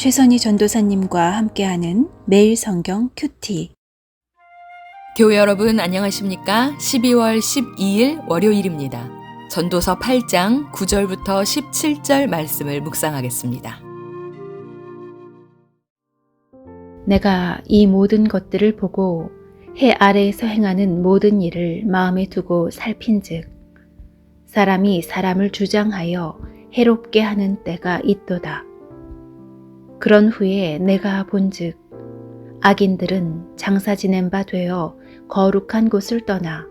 최선희 전도사님과 함께하는 매일 성경 큐티. 교회 여러분 안녕하십니까? 12월 12일 월요일입니다. 전도서 8장 9절부터 17절 말씀을 묵상하겠습니다. 내가 이 모든 것들을 보고 해 아래에서 행하는 모든 일을 마음에 두고 살핀즉 사람이 사람을 주장하여 해롭게 하는 때가 있도다. 그런 후에 내가 본즉 악인들은 장사 지낸 바 되어 거룩한 곳을 떠나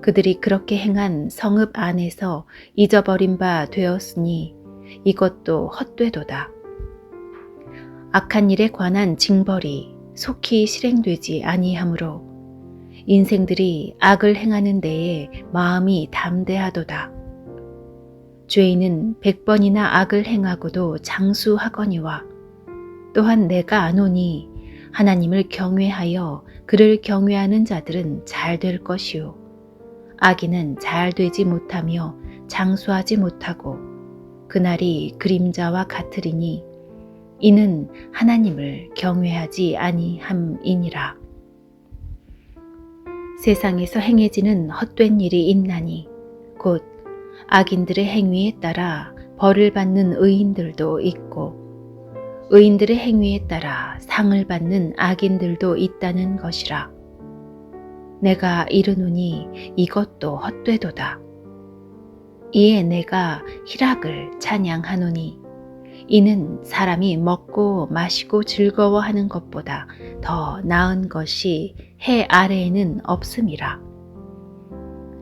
그들이 그렇게 행한 성읍 안에서 잊어버린 바 되었으니 이것도 헛되도다. 악한 일에 관한 징벌이 속히 실행되지 아니하므로 인생들이 악을 행하는 데에 마음이 담대하도다. 죄인은 100번이나 악을 행하고도 장수하거니와 또한 내가 아노니 하나님을 경외하여 그를 경외하는 자들은 잘 될 것이요 악인은 잘 되지 못하며 장수하지 못하고 그날이 그림자와 같으리니 이는 하나님을 경외하지 아니함이니라. 세상에서 행해지는 헛된 일이 있나니 곧 악인들의 행위에 따라 벌을 받는 의인들도 있고 의인들의 행위에 따라 상을 받는 악인들도 있다는 것이라. 내가 이르노니 이것도 헛되도다. 이에 내가 희락을 찬양하노니 이는 사람이 먹고 마시고 즐거워하는 것보다 더 나은 것이 해 아래에는 없음이라.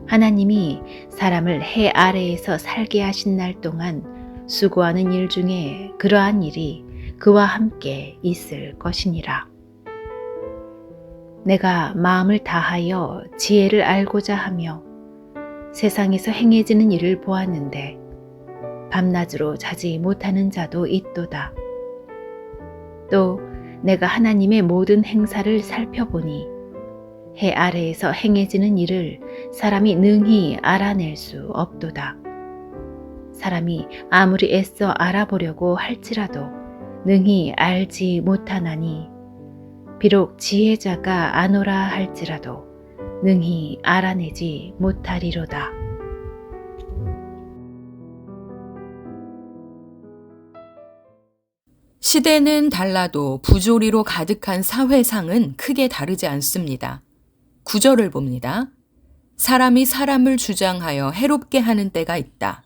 하나님이 사람을 해 아래에서 살게 하신 날 동안 수고하는 일 중에 그러한 일이 그와 함께 있을 것이니라. 내가 마음을 다하여 지혜를 알고자 하며 세상에서 행해지는 일을 보았는데 밤낮으로 자지 못하는 자도 있도다. 또 내가 하나님의 모든 행사를 살펴보니 해 아래에서 행해지는 일을 사람이 능히 알아낼 수 없도다. 사람이 아무리 애써 알아보려고 할지라도 능히 알지 못하나니 비록 지혜자가 아노라 할지라도 능히 알아내지 못하리로다. 시대는 달라도 부조리로 가득한 사회상은 크게 다르지 않습니다. 9절을 봅니다. 사람이 사람을 주장하여 해롭게 하는 때가 있다.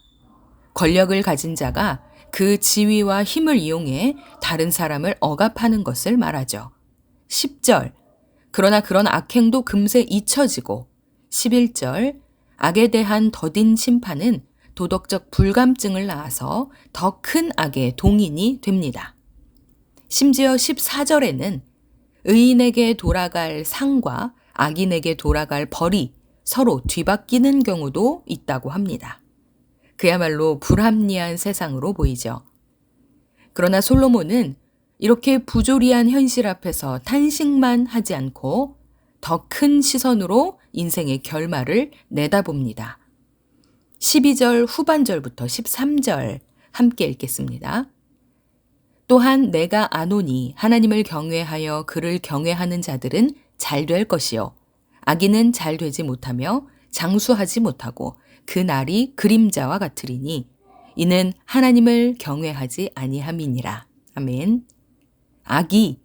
권력을 가진 자가 그 지위와 힘을 이용해 다른 사람을 억압하는 것을 말하죠. 10절, 그러나 그런 악행도 금세 잊혀지고 11절, 악에 대한 더딘 심판은 도덕적 불감증을 낳아서 더 큰 악의 동인이 됩니다. 심지어 14절에는 의인에게 돌아갈 상과 악인에게 돌아갈 벌이 서로 뒤바뀌는 경우도 있다고 합니다. 그야말로 불합리한 세상으로 보이죠. 그러나 솔로몬은 이렇게 부조리한 현실 앞에서 탄식만 하지 않고 더 큰 시선으로 인생의 결말을 내다봅니다. 12절 후반절부터 13절 함께 읽겠습니다. 또한 내가 아노니 하나님을 경외하여 그를 경외하는 자들은 잘 될 것이요 악인은 잘 되지 못하며 장수하지 못하고 그 날이 그림자와 같으리니 이는 하나님을 경외하지 아니함이니라. 아멘. 악이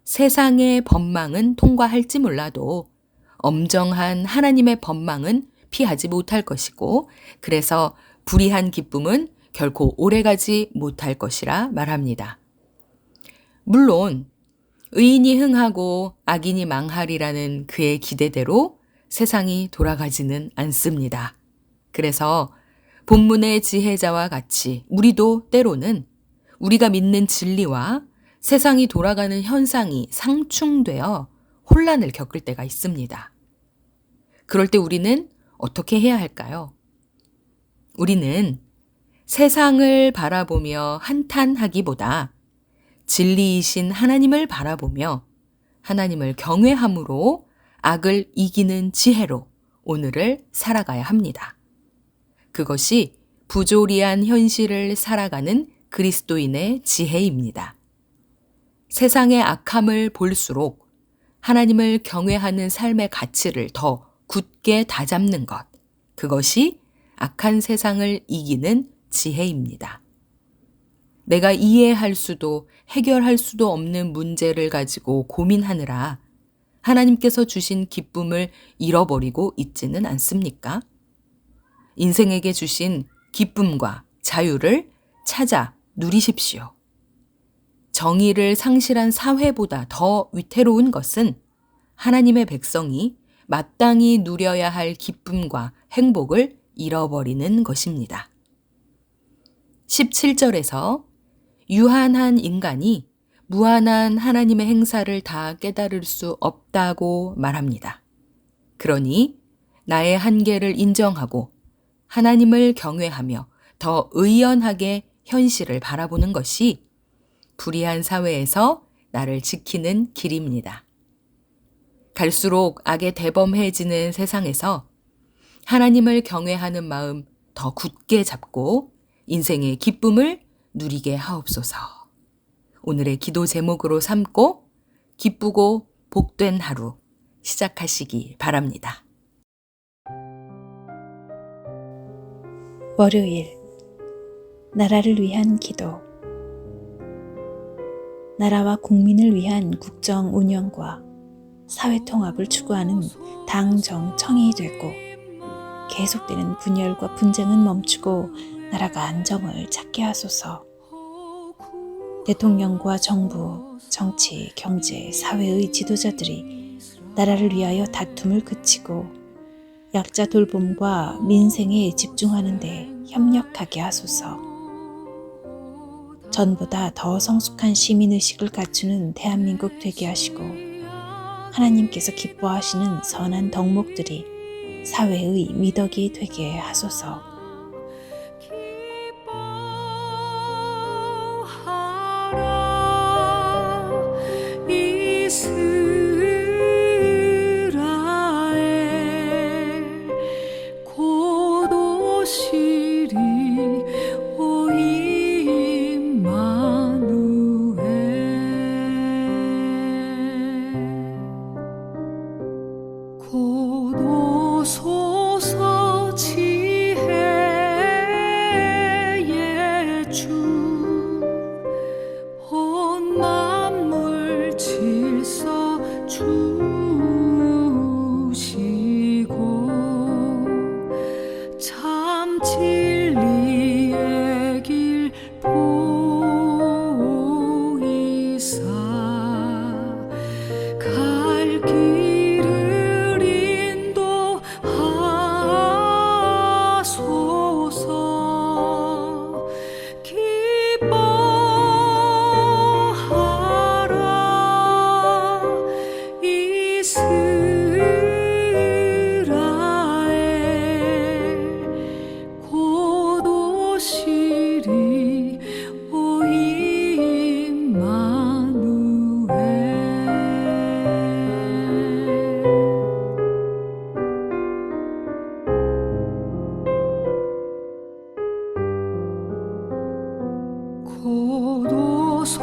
세상의 법망은 통과할지 몰라도 엄정한 하나님의 법망은 피하지 못할 것이고 그래서 불의한 기쁨은 결코 오래가지 못할 것이라 말합니다. 물론 의인이 흥하고 악인이 망하리라는 그의 기대대로 세상이 돌아가지는 않습니다. 그래서 본문의 지혜자와 같이 우리도 때로는 우리가 믿는 진리와 세상이 돌아가는 현상이 상충되어 혼란을 겪을 때가 있습니다. 그럴 때 우리는 어떻게 해야 할까요? 우리는 세상을 바라보며 한탄하기보다 진리이신 하나님을 바라보며 하나님을 경외함으로 악을 이기는 지혜로 오늘을 살아가야 합니다. 그것이 부조리한 현실을 살아가는 그리스도인의 지혜입니다. 세상의 악함을 볼수록 하나님을 경외하는 삶의 가치를 더 굳게 다잡는 것, 그것이 악한 세상을 이기는 지혜입니다. 내가 이해할 수도 해결할 수도 없는 문제를 가지고 고민하느라 하나님께서 주신 기쁨을 잃어버리고 있지는 않습니까? 인생에게 주신 기쁨과 자유를 찾아 누리십시오. 정의를 상실한 사회보다 더 위태로운 것은 하나님의 백성이 마땅히 누려야 할 기쁨과 행복을 잃어버리는 것입니다. 17절에서 유한한 인간이 무한한 하나님의 행사를 다 깨달을 수 없다고 말합니다. 그러니 나의 한계를 인정하고 하나님을 경외하며 더 의연하게 현실을 바라보는 것이 불의한 사회에서 나를 지키는 길입니다. 갈수록 악에 대범해지는 세상에서 하나님을 경외하는 마음 더 굳게 잡고 인생의 기쁨을 누리게 하옵소서. 오늘의 기도 제목으로 삼고 기쁘고 복된 하루 시작하시기 바랍니다. 월요일 나라를 위한 기도. 나라와 국민을 위한 국정 운영과 사회 통합을 추구하는 당정청이 되고 계속되는 분열과 분쟁은 멈추고 나라가 안정을 찾게 하소서. 대통령과 정부, 정치, 경제, 사회의 지도자들이 나라를 위하여 다툼을 그치고 약자 돌봄과 민생에 집중하는 데 협력하게 하소서. 전보다 더 성숙한 시민의식을 갖추는 대한민국 되게 하시고 하나님께서 기뻐하시는 선한 덕목들이 사회의 미덕이 되게 하소서. 고도소서 지혜의 주 온 만물 질서 주시고 참 진리의 길 보이사 갈 길을 인도하소서. 기뻐하라 이스라엘 고도시리 오 임마누엘.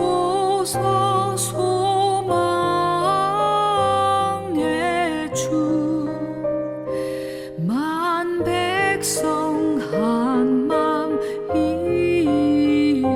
고도소서 소망의 주 만 백성 한 맘 이루어